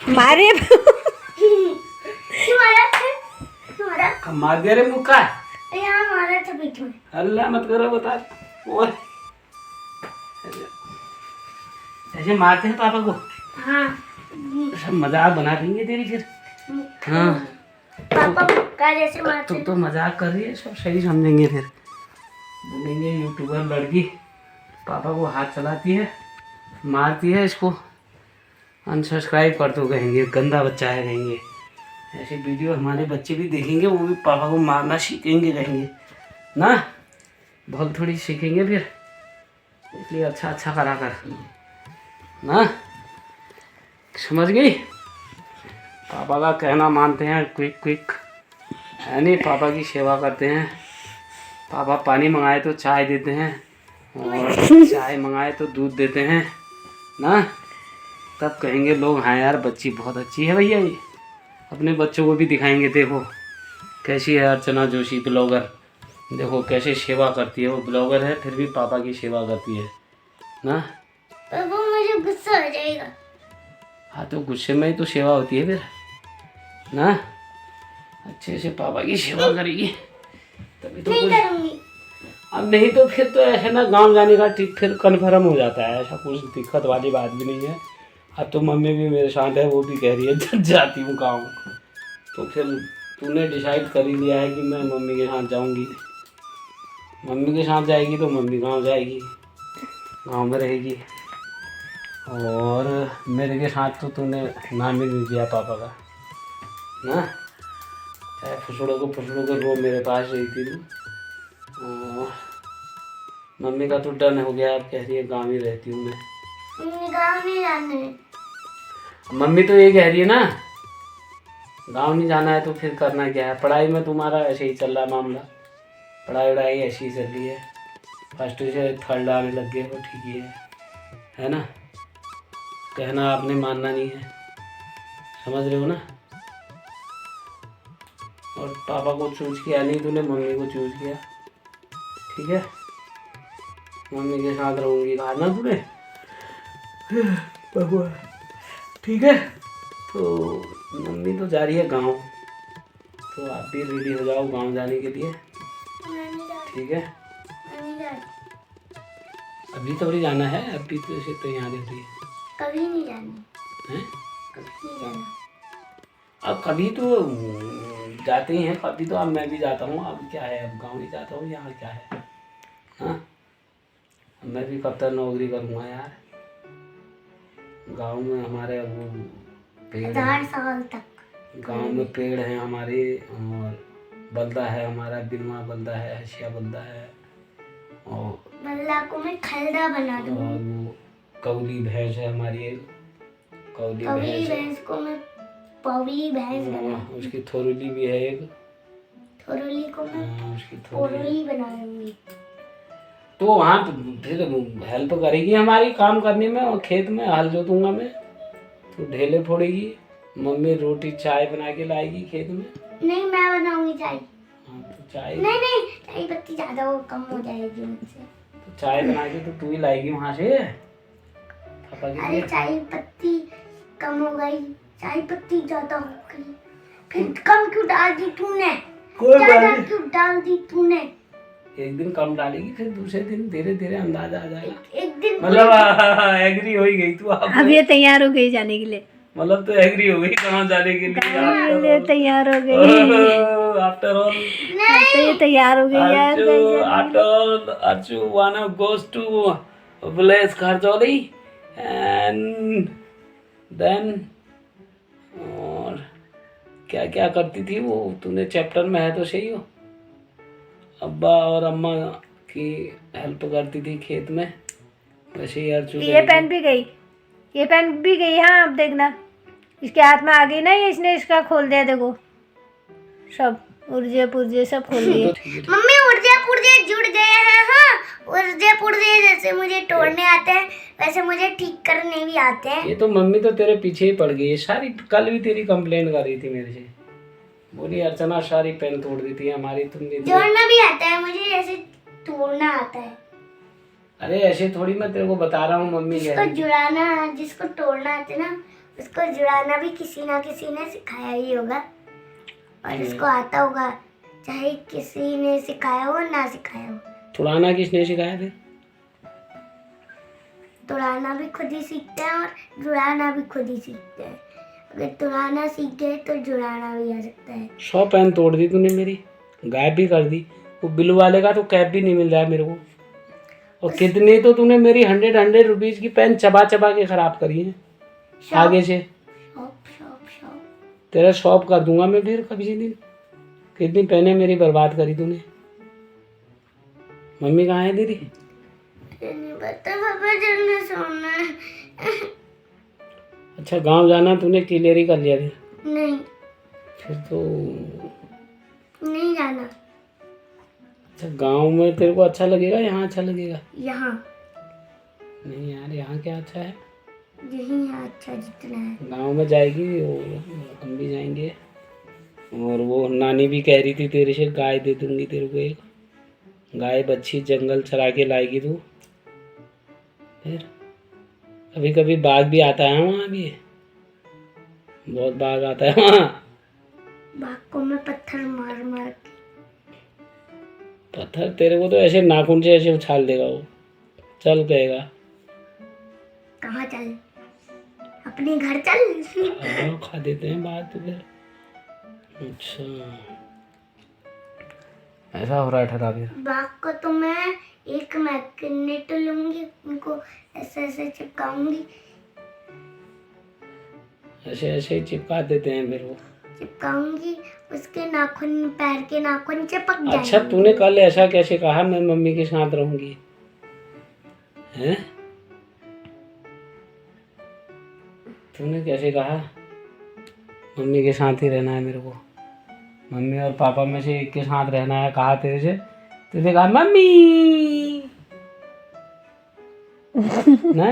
मारे मार दे रे मुक्का। यहाँ मारा था बीच में। अल्लाह मत करो बता। और ऐसे मारते हैं पापा को। हाँ सब मजाक बना देंगे तेरी फिर। हाँ पापा का जैसे मारते तो मजाक कर रही है, सब सही समझेंगे फिर। बोलेंगे यूट्यूबर लड़की पापा को हाथ चलाती है, मारती है, इसको अनसब्सक्राइब कर दो कहेंगे, गंदा बच्चा है कहेंगे। ऐसी वीडियो हमारे बच्चे भी देखेंगे, वो भी पापा को मारना सीखेंगे कहेंगे ना। बहुत थोड़ी सीखेंगे फिर, इसलिए अच्छा अच्छा करा कर ना। समझ गई? पापा का कहना मानते हैं, क्विक क्विक है नहीं, पापा की सेवा करते हैं। पापा पानी मंगाए तो चाय देते हैं, और चाय मंगाए तो दूध देते हैं ना। तब कहेंगे लोग हाँ यार बच्ची बहुत अच्छी है भैया। ये अपने बच्चों को भी दिखाएंगे, देखो कैसी है अर्चना जोशी ब्लॉगर, देखो कैसे सेवा करती है। वो ब्लॉगर है फिर भी पापा की सेवा करती है ना। पापा मुझे गुस्सा हो जाएगा। हाँ तो गुस्से में ही तो सेवा होती है फिर ना। अच्छे से पापा की सेवा करेगी तभी तो नहीं कुछ। करूँगी। अब नहीं तो फिर तो ऐसे ना गांव जाने का ट्रिप फिर कन्फर्म हो जाता है, ऐसा कुछ दिक्कत वाली बात भी नहीं है। अब तो मम्मी भी मेरे साथ है, वो भी कह रही है जब जाती हूँ गाँव। तो फिर तूने डिसाइड कर ही लिया है कि मैं मम्मी के साथ जाऊँगी। मम्मी के साथ जाएगी तो मम्मी गाँव जाएगी, गाँव में रहेगी। और मेरे के साथ तो तूने नाम ही नहीं दिया पापा का ना। चाहे फुसड़ों को रो मेरे पास रही थी तू। और मम्मी का तो डर हो गया, अब कह रही है गाँव ही रहती हूँ मैं। गाँव नहीं जाना है। मम्मी तो ये कह रही है ना गाँव नहीं जाना है, तो फिर करना क्या है? पढ़ाई में तुम्हारा ऐसे ही चल रहा मामला, पढ़ाई वढ़ाई ऐसी ही चल रही है, फर्स्ट से थर्ड आने लग गए, वो ठीक ही है ना। कहना आपने मानना नहीं है, समझ रहे हो ना। और पापा को चूज किया नहीं तूने, मम्मी को चूज किया, ठीक है। मम्मी के साथ रहूँगी कहा ना तूने, पापा ठीक है। तो मम्मी तो जा रही है गांव, तो आप भी रेडी हो जाओ गांव जाने के लिए, ठीक है। अभी थोड़ी जाना है, अभी तो ऐसे तैयार रहती है। कभी नहीं जाना हैं? कभी नहीं जाना। अब कभी तो जाते ही हैं, कभी तो अब मैं भी जाता हूँ। अब क्या है, अब गाँव ही जाता हूँ, यहाँ क्या है। हाँ मैं भी कब तक नौकरी करूँगा यार। गांव में हमारे वो पेड़ 1000 साल तक गांव में पेड़ हैं हमारे, और बल्दा है हमारा, बिनवा बल्दा है, हसिया बल्दा है, और बल्ला को मैं खलदा बना दूंगी। और वो कौली भैंस है हमारी, एक कौली कौली भैंस है। भैंस को मैं पौली भैंस बना दूंगी। उसकी थोरली भी है एक, थोरली को मैं उसकी थोरली। पोरली बना दूंगी। तो वहाँ फिर हेल्प करेगी हमारी काम करने में, और खेत में हल जोतूंगा मैं, तो ढेले फोड़ेगी। मम्मी रोटी चाय बना के लाएगी खेत में। नहीं मैं बनाऊंगी चाय। हाँ तो चाय, नहीं चाय पत्ती ज्यादा वो कम हो जाएगी मुझसे। तो चाय बना के तो तू ही लाएगी वहाँ से पापा के अरे लिए। चाय पत्ती कम हो गई, चाय पत्ती ज्यादा हो गई, फिर कम क्यों डाल दी तूने? कोई ज्यादा बात नहीं। क्यों डाल दी तूने? एक दिन कम डालेगी, फिर दूसरे दिन धीरे धीरे अंदाजा आ जाएगा। एक दिन मतलब एग्री हो ही गई तू अब ये तैयार हो गई जाने के लिए, मतलब तो एग्री हो गई कहाँ जाने के लिए। ये तैयार हो गई, आफ्टर ऑल तो ये तैयार हो गई यार। After all Archu wanna goes to village Kharjauli and then. और क्या क्या करती थी वो, तूने चैप्टर में है तो सही हो। अब्बा और अम्मा की हेल्प करती थी खेत में, वैसे ही अर्चू ये पेन भी गई, ये पेन भी गई। हाँ अब देखना इसके हाथ में आ गई ना, ये इसने इसका खोल दिया, देखो सब उर्जे पुर्जे सब खोल दिए। मम्मी ऊर्जा पुर्जे जुड़ गए हैं। हाँ ऊर्जा पुर्जे जैसे मुझे तोड़ने आते हैं वैसे मुझे ठीक करने भी आते हैं। ये तो मम्मी तो तेरे पीछे ही पड़ गई है सारी। कल भी तेरी कंप्लेन कर रही थी मेरे से, बोली अर्चना सारी पेन तोड़ दी थी हमारी, तुमने जोड़ना भी आता है मुझे, ऐसे तोड़ना आता है। अरे ऐसे थोड़ी, मैं तेरे को बता रहा हूँ मम्मी जिसको जुड़ाना जिसको तोड़ना आते ना उसको जुड़ाना भी किसी ना किसी ने सिखाया ही होगा और उसको आता होगा, चाहे किसी ने सिखाया हो ना सिखाया हो। तुड़ाना किसने सिखाया फिर? तुड़ाना भी खुद ही सीखते हैं और जुड़ाना भी खुद ही सीखते हैं। अगर तुड़ाना सीख गए तो जुड़ाना भी आ सकता है। 100 पेन तोड़ दी तूने मेरी, गायब भी कर दी। वो बिल्लू वाले का तो कैप भी नहीं मिल रहा है मेरे को। और कितनी तो तूने मेरी 100 रुपीज की पेन चबा चबा के खराब करी है आगे से। शॉप तेरा शॉप कर दूंगा मैं फिर कभी दिन। कितनी पेनें मेरी बर्बाद करी तूने। मम्मी कहाँ है तेरी? नहीं पता पापा, जल्दी सोना है। अच्छा गांव जाना तूने क्लियर ही कर लिया फिर? नहीं, फिर तो नहीं जाना। अच्छा गांव में तेरे को अच्छा लगेगा, यहाँ अच्छा लगेगा? यहाँ नहीं यार, यहाँ क्या अच्छा है? यही है अच्छा जितना है। गांव में जाएगी और हम भी जाएंगे। और वो नानी भी कह रही थी तेरे से गाय दे दूंगी तेरे को, एक गाय बच्ची जंगल चरा के लाएगी तू। फिर कभी कभी बाघ भी आता है वहाँ भी, बहुत बाघ आता है वहाँ। बाघ को मैं पत्थर मार मार के। पत्थर तेरे को तो ऐसे नाखून से ऐसे उछाल देगा वो, चल कहेगा। कहाँ चल? अपने घर चल। हाँ खा देते हैं बात तो फिर। अच्छा ऐसा हो रहा है ठहरा फिर। बाघ को तो मैं एक मैग्नेट लूंगी, उनको ऐसे ऐसे चिपकाऊंगी। ऐसे ऐसे ही चिपका देते हैं फिर वो। चिपकाऊंगी, उसके नाखून, पैर के नाखून चिपक जाएंगे। अच्छा तूने कल ऐसा कैसे कहा मैं मम्मी के साथ रहूंगी? हैं? तूने कैसे कहा मम्मी के साथ ही रहना है मेरे को? मम्मी और पापा में से एक के साथ रहना है कहा तेरे से? तुझे कहा मम्मी ना,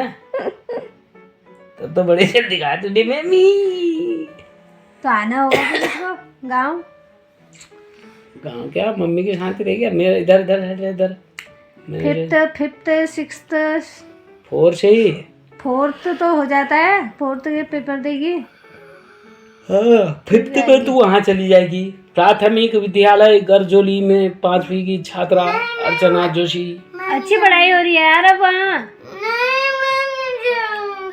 तब तो बड़े से दिखा तुझे मम्मी। तो आना होगा फिर इसको गाँव। गाँव क्या, मम्मी के साथ ही रहेगी। मेरा इधर इधर है इधर। फिफ्थ सिक्स्थ 4 से ही 4th तो हो जाता है। 4th के पेपर देगी। हाँ 5th में तू वहाँ चली जाएगी। प्राथमिक विद्यालय गरजोली में 5वीं की छात्रा अर्चना जोशी। अच्छी पढ़ाई हो रही है यार अब वहाँ।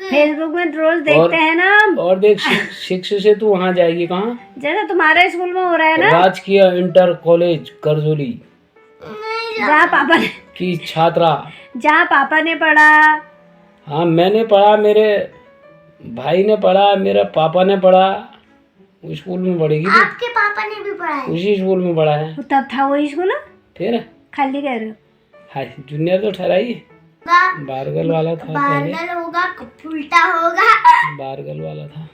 फेसबुक में रोज देखते हैं ना हम। और देख 6 से तू वहाँ जाएगी। कहाँ? जैसे तुम्हारे स्कूल में हो रहा है ना, राजकीय इंटर कॉलेज गरजोली जहाँ पापा ने की छात्रा। जहाँ पापा ने पढ़ा। हाँ मैंने पढ़ा, मेरे भाई ने पढ़ा, मेरे पापा ने पढ़ा। उस स्कूल में पढ़ेगी तू? आपके पापा ने भी पढ़ा है? उसी स्कूल में पढ़ा है। तब था वही स्कूल। फिर खाली कह रहे हो? हाय जूनियर तो ठहराई। बारगल वाला था पहले। बारगल होगा कपूल्टा होगा। बारगल वाला था।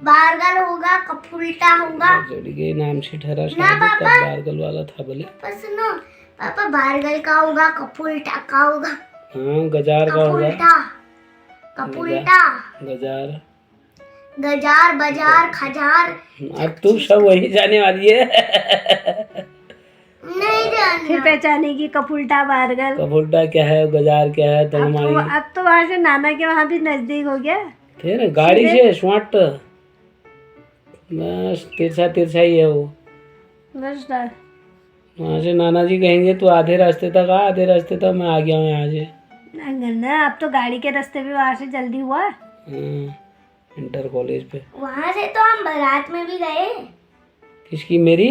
बारगल होगा कपूल्टा होगा। जोड़ी के नाम से ठहरा ना शायद, तब पापा। बारगल वाला था बोले। पर सुनो पापा, बारगल का होगा कपूल्टा का होगा। हाँ गजार का होगा। कपूल्टा कपूल्टा। गजार गजार बाजार खजार। अब तू सब वही जाने वाली है। नहीं जानना। फिर पहचानेगी कपूल्टा बारगल। कपूल्टा क्या है, गजार क्या है, तब हमारी। अब तो वहाँ से नाना के वहाँ भी नजदीक हो गया। फिर गाड़ी से स्वाट बस तिरछा तिरछा ही है वो। बस वहाँ से नाना जी कहेंगे तू आधे रास्ते तक आ, आधे रास्ते तक मैं आ गया हूँ यहाँ से। ना अब तो गाड़ी के रास्ते भी वहाँ से जल्दी हुआ। इंटर कॉलेज पे। वहाँ से तो हम बारात में भी गए। किसकी? मेरी?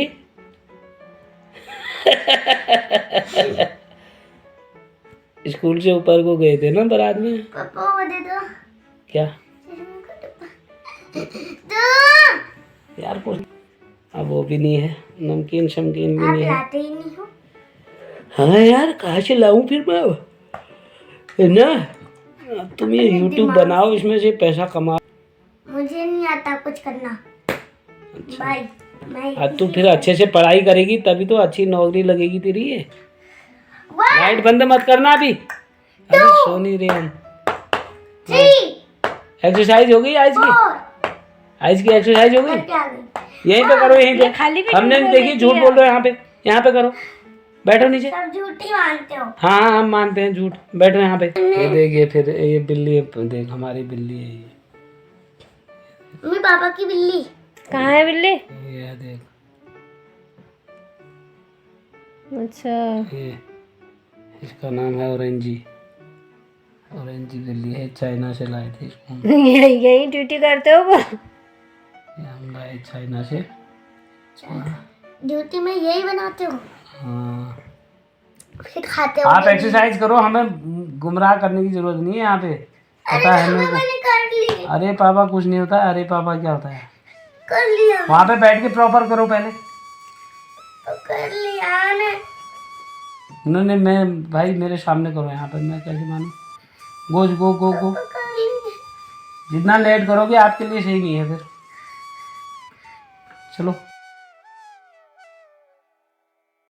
स्कूल से ऊपर को गए थे ना बारात में। पापा वो दे दो। क्या? तो यार कुछ अब वो भी नहीं है, नमकीन शमकीन भी आप नहीं है। लाते ही नहीं हो। हाँ यार कहाँ से लाऊं फिर मैं, है ना? अब तुम ये YouTube बनाओ, इसमें से पैसा कमाओ। मुझे नहीं आता कुछ करना। बाय। मैं अब तू फिर अच्छे से पढ़ाई करेगी तभी तो अच्छी नौकरी लगेगी तेरी। ये लाइट बंद मत करना अभी, अभी सो नहीं रहे हम। 3 एक्सरसाइज हो गई आज की? 4 आज की एक्सरसाइज हो गई? क्या गई? यहीं पे करो, यहीं पे। खाली भी हमने झूठ देखी झूठ बोल रहे हो। यहाँ पे करो, बैठो नीचे। सब झूठी मानते हो। हाँ हाँ हम मानते हैं झूठ, बैठो यहाँ पे। ये देखिए फिर ये बिल्ली है, देख हमारी बिल्ली है ये। मम्मी पापा की बिल्ली। कहाँ है बिल्ली? ये देख, अच्छा। ये इसका नाम है ऑरेंजी। ऑरेंजी बिल्ली है, चाइना से लाए थे इसको हम। यही ड्यूटी करते हो वो? ये हम लाए चाइना से। ड्यूटी में यही बनाते हो, हाँ, फिर खाते हो? आप एक्सरसाइज करो, हमें गुमराह करने की जरूरत नहीं है यहाँ पे, पता है मेरे को। मैंने कर ली। अरे पापा कुछ नहीं होता है, अरे पापा क्या होता है? कर लिया। वहाँ पे बैठ के प्रॉपर करो पहले। कर लिया ने। उन्होंने, मैं भाई मेरे सामने करो यहाँ पे, मैं कैसे मानूं? गो गो गो गो। कर लिया। जितना लेट करोगे आपके लिए सही नहीं है फिर। चलो।